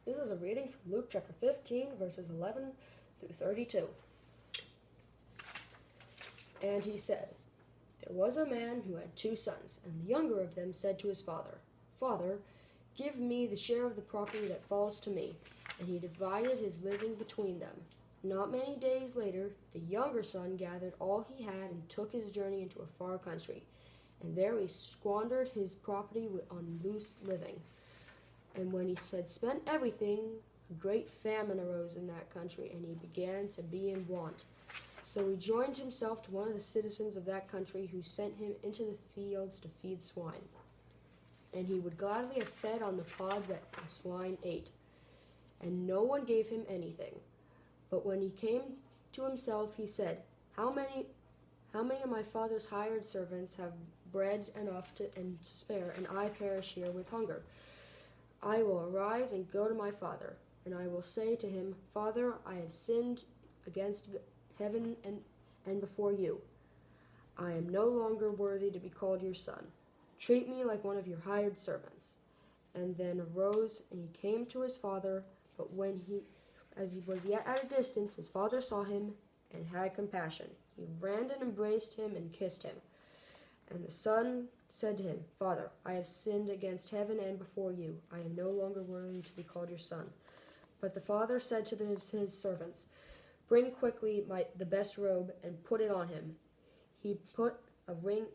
This is a reading from Luke chapter 15, verses 11 through 32. And he said, There was a man who had 2 sons, and the younger of them said to his father, Father, give me the share of the property that falls to me. And he divided his living between them. Not many days later, the younger son gathered all he had and took his journey into a far country. And there he squandered his property on loose living. And when he had spent everything, a great famine arose in that country, and he began to be in want. So he joined himself to one of the citizens of that country, who sent him into the fields to feed swine. And he would gladly have fed on the pods that the swine ate. And no one gave him anything. But when he came to himself, he said, How many of my father's hired servants have bread enough to spare, and I perish here with hunger? I will arise and go to my father, and I will say to him, Father, I have sinned against heaven and before you. I am no longer worthy to be called your son. Treat me like one of your hired servants. And then arose, and he came to his father. But as he was yet at a distance, his father saw him and had compassion. He ran and embraced him and kissed him. And the son said to him, Father, I have sinned against heaven and before you. I am no longer worthy to be called your son. But the father said to his servants, Bring quickly the best robe and put it on him. He put a ring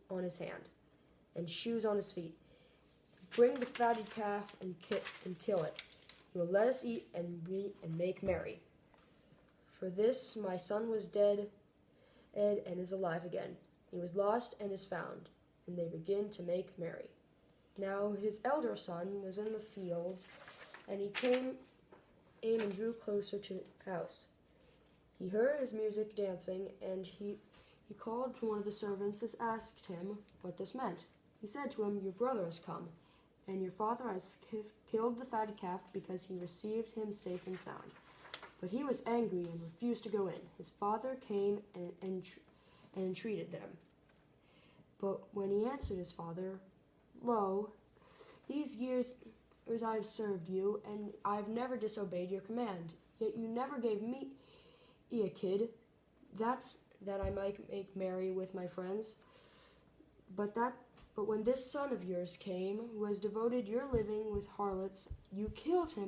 on his hand and shoes on his feet. Bring the fatted calf and kill it. He will let us eat and make merry. For this my son was dead and is alive again. He was lost and is found, and they begin to make merry. Now his elder son was in the fields, and he came and drew closer to the house. He heard his music dancing, and he called to one of the servants and asked him what this meant. He said to him, Your brother has come, and your father has killed the fatted calf because he received him safe and sound. But he was angry and refused to go in. His father came and entreated them. But when he answered his father, Lo, these years I have served you, and I have never disobeyed your command. Yet you never gave me a kid, that I might make merry with my friends. But when this son of yours came, who has devoted your living with harlots, you killed for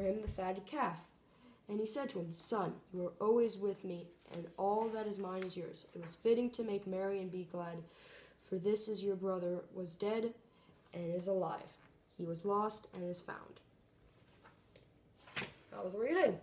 him the fatted calf. And he said to him, Son, you are always with me, and all that is mine is yours. It was fitting to make merry and be glad, for this is your brother was dead and is alive. He was lost and is found. That was the reading.